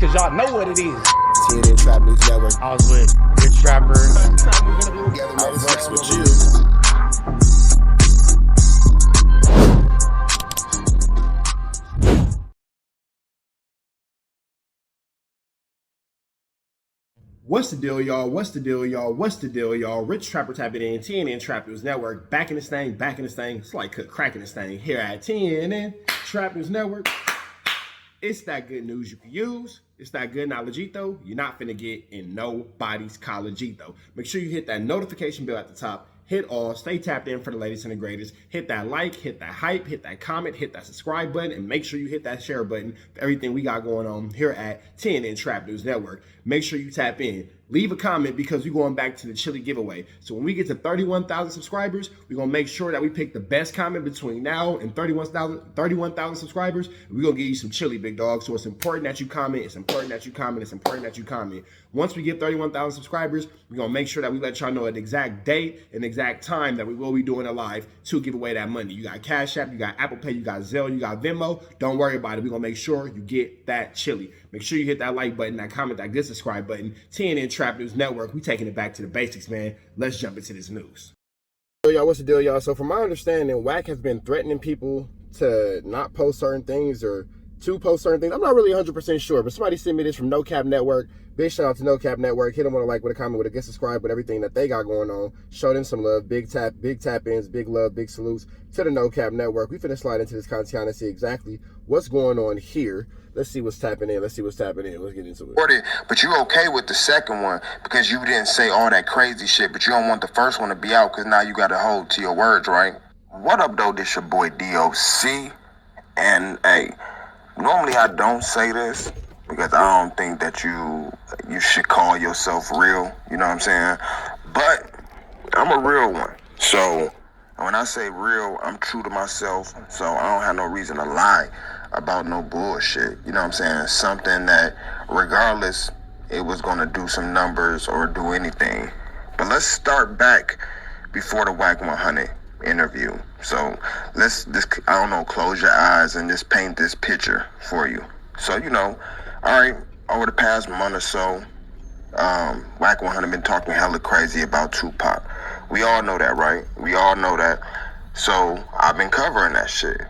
cause y'all know what it is. TNN Trap News Network. I was with Rich Trapper. I fucks with you. What's the deal, y'all? What's the deal, y'all? What's the deal, y'all? Rich Trapper tapping in, TNN Trap News Network. Back in this thing, back in this thing. It's like cracking this thing here at TNN Trap News Network. It's that good news you can use. It's that good knowledgeito you're not finna get in nobody's collegeito. Make sure you hit that notification bell at the top. Hit all, stay tapped in for the latest and the greatest. Hit that like, hit that hype, hit that comment, hit that subscribe button, and make sure you hit that share button for everything we got going on here at TNN Trap News Network. Make sure you tap in. Leave a comment because we're going back to the chili giveaway. So when we get to 31,000 subscribers, we're going to make sure that we pick the best comment between now and 31,000 subscribers. And we're going to give you some chili, big dog. So it's important that you comment. It's important that you comment. It's important that you comment. Once we get 31,000 subscribers, we're going to make sure that we let y'all know an exact date and exact time that we will be doing a live to give away that money. You got Cash App, you got Apple Pay, you got Zelle, you got Venmo. Don't worry about it. We're going to make sure you get that chili. Make sure you hit that like button, that comment, that good subscribe button. TNN Trap News Network. We taking it back to the basics, man. Let's jump into this news. So y'all, what's the deal, y'all? So from my understanding, Wack has been threatening people to not post certain things or to post certain things. I'm not really 100% sure, but somebody sent me this from No Cap Network. Big shout out to No Cap Network. Hit them with a like, with a comment, with a good subscribe, with everything that they got going on. Show them some love. Big tap ins, big love, big salutes to the No Cap Network. We finna slide into this content and see exactly what's going on here. Let's see what's tapping in. Let's see what's tapping in. Let's get into it. But you okay with the second one because you didn't say all that crazy shit, but you don't want the first one to be out because now you got to hold to your words, right? What up, though? This your boy DOC. And, hey, normally I don't say this because I don't think that you should call yourself real. You know what I'm saying? But I'm a real one. So when I say real, I'm true to myself. So I don't have no reason to lie about no bullshit. You know what I'm saying? Something that regardless it was going to do some numbers or do anything. But let's start back before the WACK100 interview. So let's just, I don't know, close your eyes and just paint this picture for you. So, you know, all right, over the past month or so, WACK100 been talking hella crazy about Tupac. We all know that, right? We all know that. So I've been covering that shit.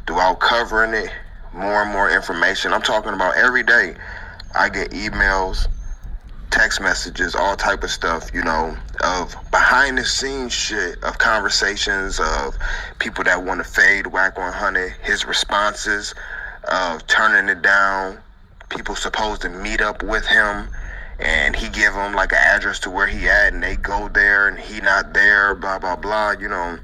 Throughout covering it, more and more information. I'm talking about every day. I get emails, text messages, all type of stuff, you know, of behind the scenes shit, of conversations, of people that want to fade WACK100, his responses, of turning it down, people supposed to meet up with him, and he give them like an address to where he at, and they go there, and he not there, blah, blah, blah, you know,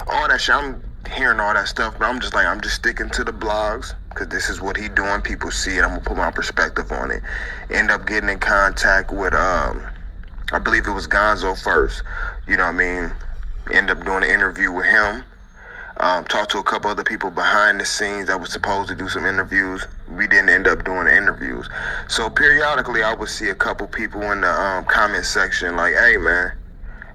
all that shit. I'm hearing all that stuff, but I'm just sticking to the blogs because this is what he doing. People see it. I'm gonna put my perspective on it. End up getting in contact with I believe it was Gonzo first, you know what I mean? End up doing an interview with him. Talked to a couple other people behind the scenes that was supposed to do some interviews. We didn't end up doing the interviews. So periodically I would see a couple people in the comment section like, hey man,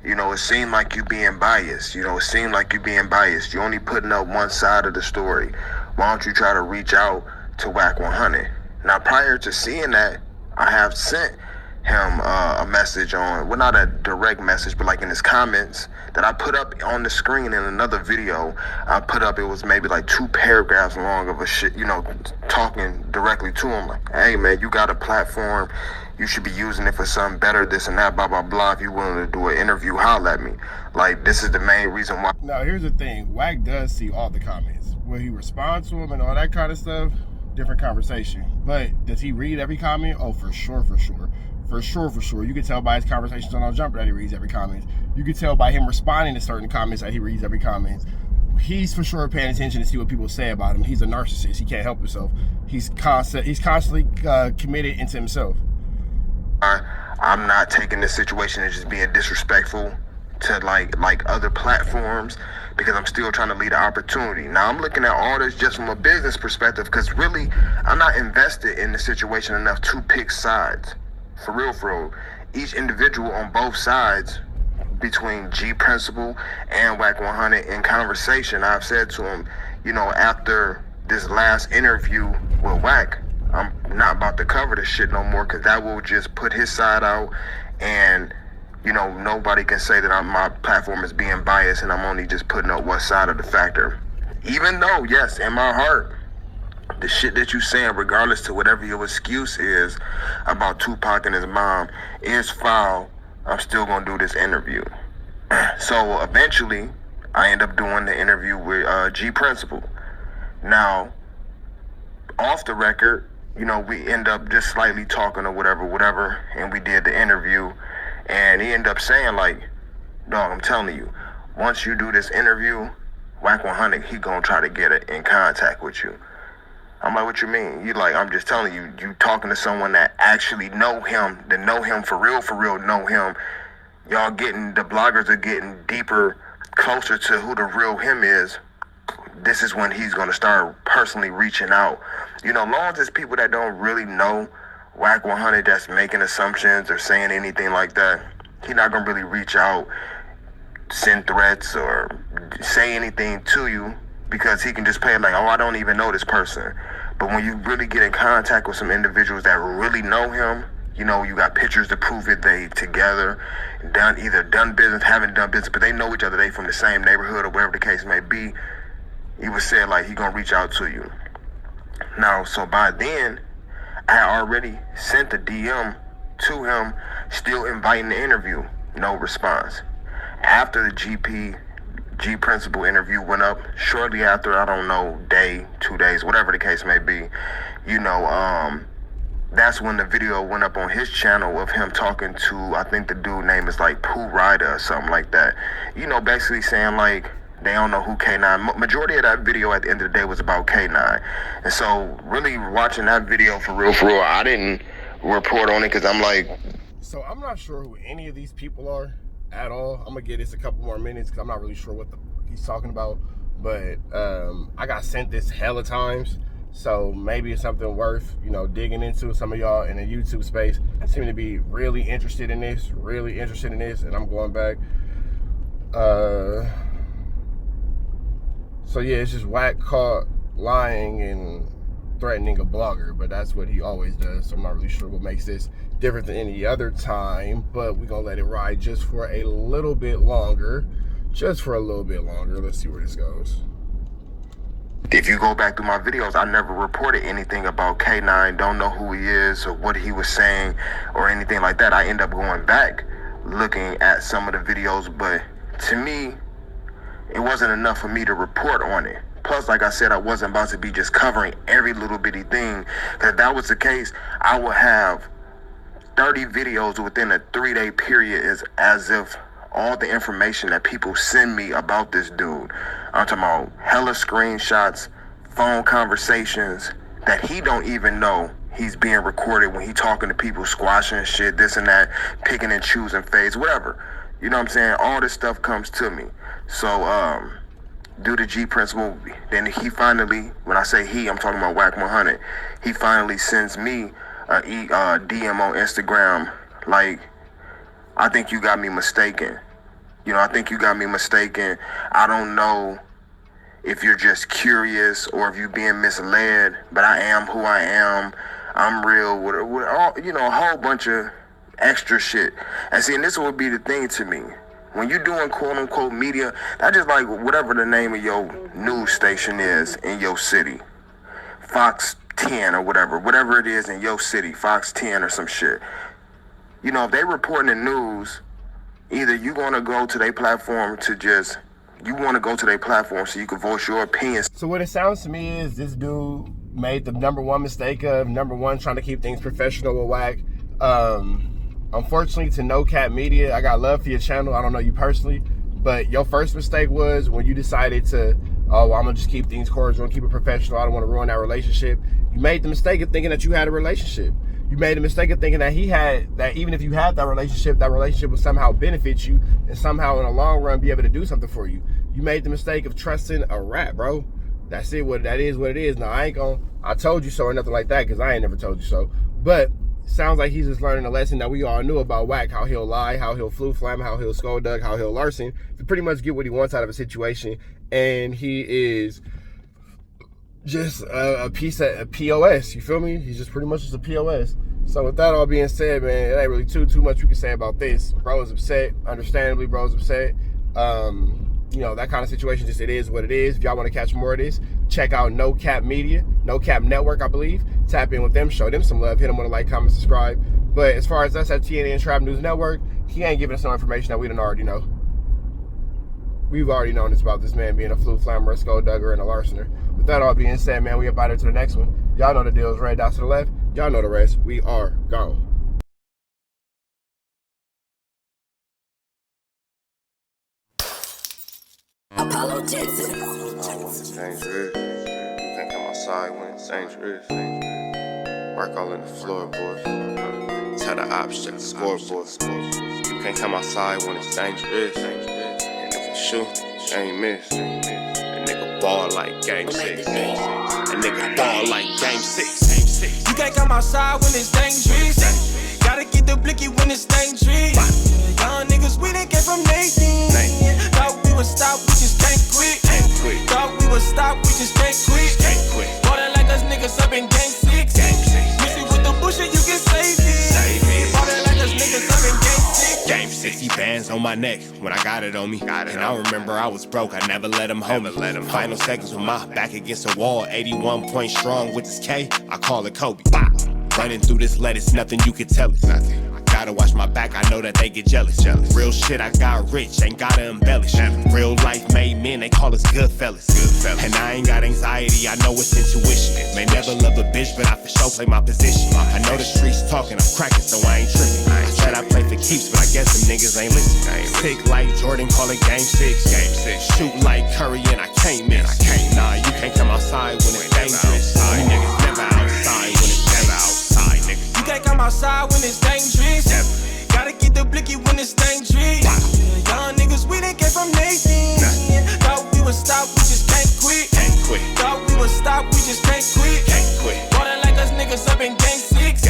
you know, it seemed like you being biased. You know, it seemed like you being biased. You're only putting up one side of the story. Why don't you try to reach out to WACK100? Now, prior to seeing that, I have sent him a message on, well, not a direct message, but like in his comments that I put up on the screen in another video. I put up, it was maybe like 2 paragraphs long of a shit, you know, talking directly to him. Like, hey, man, you got a platform. You should be using it for something better, this and that, blah, blah, blah. If you're willing to do an interview, holler at me. Like, this is the main reason why. Now, here's the thing. Wack does see all the comments. Will he respond to them and all that kind of stuff? Different conversation. But does he read every comment? Oh, for sure, for sure. For sure. You can tell by his conversations on Jumper that he reads every comment. You can tell by him responding to certain comments that he reads every comment. He's for sure paying attention to see what people say about him. He's a narcissist. He can't help himself. He's constantly committed into himself. I'm not taking this situation as just being disrespectful to like other platforms because I'm still trying to lead an opportunity. Now I'm looking at all this just from a business perspective because really I'm not invested in the situation enough to pick sides. For real. Each individual on both sides between G Principal and WACK100 in conversation, I've said to him, you know, after this last interview with Wack, I'm not about to cover this shit no more, because that will just put his side out, and you know, nobody can say that my platform is being biased and I'm only just putting up one side of the factor. Even though, yes, in my heart, the shit that you saying, regardless to whatever your excuse is about Tupac and his mom, is foul, I'm still gonna do this interview. So eventually, I end up doing the interview with G Principal. Now, off the record, you know, we end up just slightly talking or whatever, and we did the interview, and he ended up saying, like, dog, I'm telling you, once you do this interview, WACK100, he gonna try to get in contact with you. I'm like, what you mean? You like, I'm just telling you, you talking to someone that actually know him, that know him for real, know him. Y'all the bloggers are getting deeper, closer to who the real him is. This is when he's gonna start personally reaching out. You know, long as it's people that don't really know WACK100 that's making assumptions or saying anything like that, he's not gonna really reach out, send threats, or say anything to you, because he can just play it like, oh, I don't even know this person. But when you really get in contact with some individuals that really know him, you know, you got pictures to prove it, they together, either done business, haven't done business, but they know each other, they from the same neighborhood or wherever the case may be, he was said like he gonna reach out to you. Now, so by then, I had already sent a DM to him, still inviting the interview, no response. After the G Principal interview went up, shortly after, I don't know, day, 2 days, whatever the case may be, you know, that's when the video went up on his channel of him talking to, I think the dude name is like Pooh Ryder or something like that. You know, basically saying like, they don't know who K9, majority of that video at the end of the day was about K9. And so really watching that video for real, I didn't report on it because I'm like. So I'm not sure who any of these people are at all. I'm gonna give this a couple more minutes because I'm not really sure what he's talking about. But I got sent this hella times. So maybe it's something worth, you know, digging into. Some of y'all in the YouTube space seem to be really interested in this, and I'm going back. So yeah, it's just Wack caught lying and threatening a blogger, but that's what he always does. So I'm not really sure what makes this different than any other time, but we're gonna let it ride just for a little bit longer. Let's see where this goes. If you go back through my videos, I never reported anything about K9, don't know who he is or what he was saying or anything like that. I end up going back looking at some of the videos, but to me, it wasn't enough for me to report on it. Plus, like I said, I wasn't about to be just covering every little bitty thing. Because if that was the case, I would have 30 videos within a 3-day period as if all the information that people send me about this dude. I'm talking about hella screenshots, phone conversations that he don't even know he's being recorded when he talking to people, squashing shit, this and that, picking and choosing fades, whatever. You know what I'm saying? All this stuff comes to me. So, due to G Principal, then he finally, when I say he, I'm talking about WACK100, he finally sends me a DM on Instagram, like, I think you got me mistaken. You know, I think you got me mistaken. I don't know if you're just curious or if you're being misled, but I am who I am. I'm real with all, you know, a whole bunch of extra shit. And see, and this would be the thing to me. When you're doing quote unquote media, that's just like whatever the name of your news station is in your city. Fox 10 or whatever it is in your city, Fox 10 or some shit. You know, if they reporting the news, either you want to go to their platform so you can voice your opinions. So what it sounds to me is this dude made the number one mistake of trying to keep things professional with Wack. Unfortunately, to No Cap Media, I got love for your channel. I don't know you personally, but your first mistake was when you decided to, oh, I'm gonna just keep things cordial and keep it professional. I don't want to ruin that relationship. You made the mistake of thinking that you had a relationship. You made the mistake of thinking that even if you had that relationship would somehow benefit you and somehow in the long run be able to do something for you. You made the mistake of trusting a rat, bro. That's it. That is what it is. Now, I told you so or nothing like that, because I ain't never told you so. But sounds like he's just learning a lesson that we all knew about Wack, how he'll lie, how he'll flu flam, how he'll skulldug, how he'll larcen to pretty much get what he wants out of a situation. And he is just a POS. You feel me? He's just pretty much just a POS. So with that all being said, man, it ain't really too much we can say about this. Bro is upset. Understandably, bro is upset. You know, that kind of situation, just it is what it is. If y'all want to catch more of this, check out No Cap Media, No Cap Network, I believe. Tap in with them, show them some love, hit them with a like, comment, subscribe. But as far as us at TNN Trap News Network, he ain't giving us no information that we didn't already know. We've already known this about this man being a flute flammer, a skulldugger, and a larcener. With that all being said, man, we up out here to the next one. Y'all know the deal is red dots to the left. Y'all know the rest. We are gone. Dangerous. You can't come outside when it's dangerous. Work all in the floorboard. Tell the ops check the scoreboard. You can't come outside when it's dangerous. And if you shoot, you ain't miss. A nigga ball like game 6. A nigga ball like game 6. You can't come outside when it's dangerous. Gotta get the blicky when it's dangerous. Young niggas, we done came from Nathan. Thought we would stop, we just can't quit. Thought we would stop, we just can't quit. Water like us niggas up in game 6. Missy with the bullshit, you can save it. Water like us niggas up in game 6. Game 60 bands on my neck when I got it on me. And I remember I was broke, I never let him hold me. Final seconds with my back against the wall, 81 point strong with this K, I call it Kobe. Running through this lettuce, nothing you can tell us. Gotta watch my back, I know that they get jealous. Real shit, I got rich, ain't gotta embellish. Real life made men, they call us good fellas. And I ain't got anxiety, I know it's intuition. May never love a bitch, but I for sure play my position. I know the streets talking, I'm cracking, so I ain't tripping. I said I play for keeps, but I guess them niggas ain't listening. Sick like Jordan, call it game 6. Shoot like Curry and I can't miss. Nah, you can't come outside when it's dangerous. You niggas never outside when it's never outside, nigga. You can't come outside when it's dangerous. Gotta get the blicky when it's dangerous. Young niggas, we done came from Nathan. Thought we would stop, we just can't quit. Thought we would stop, we just can't quit. Water like us niggas up in game 6.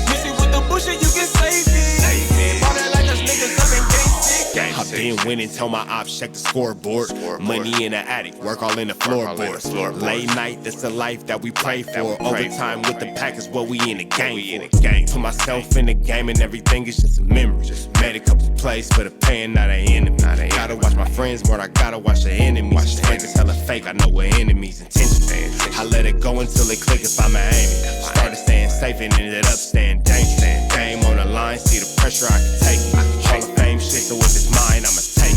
Missy with the bullshit, you can save it. Water like us niggas up in game 6. I've been winning, tell my ops check the scoreboard. Money in the attic, work all in the floorboards. Late night, that's the life that we pray for. Overtime with the pack is what we in the game for. Put myself in the game and everything is just a memory. Made a couple plays for the pain, not an enemy. Gotta watch my friends more, I gotta watch the enemies. Friends is hella fake, I know what enemies intentions. I let it go until it click if I'm aiming. Started staying safe and ended up staying dangerous. Game on the line, see the pressure I can take. Hall of Fame shit, so if it's mine, I'ma take.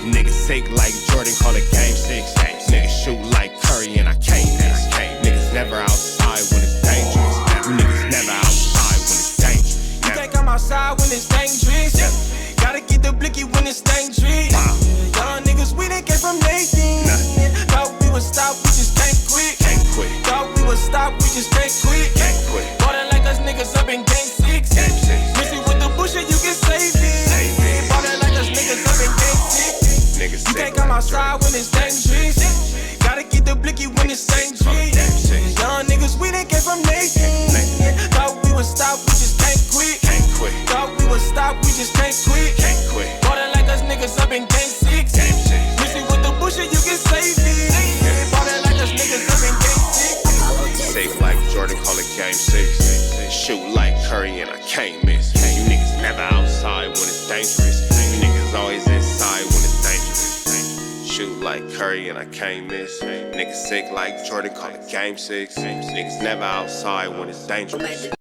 Niggas sick like Jordan, call it game 6. Niggas shoot like Curry and I can't miss. Niggas never outside when it's dangerous. You niggas never outside when it's dangerous. You can't come outside when it's dangerous. Gotta get the blicky when it's dangerous. Young niggas, we done came from Nathan. Thought we would stop, we just can't quit. Thought we would stop, we just can't quit. Water like us niggas up in game 6. Missy with the bullshit, you can save it. Water like us niggas up in game 6. You can't come outside when it's dangerous. Gotta get the blicky when it's dangerous. Young niggas, we done came from Nathan. Thought we would stop, we just can't quit. Thought we would stop, we just can't quit. Water like us niggas up in game 6. Missy with the bullshit, you can save it. Water like us niggas up in game 6. Safe like Jordan, call it game 6. Shoot like Curry and I can't miss. You niggas never outside when it's dangerous. You niggas always inside when it's dangerous. Shoot like Curry and I can't miss. Niggas sick like Jordan, call it game 6. Niggas never outside when it's dangerous.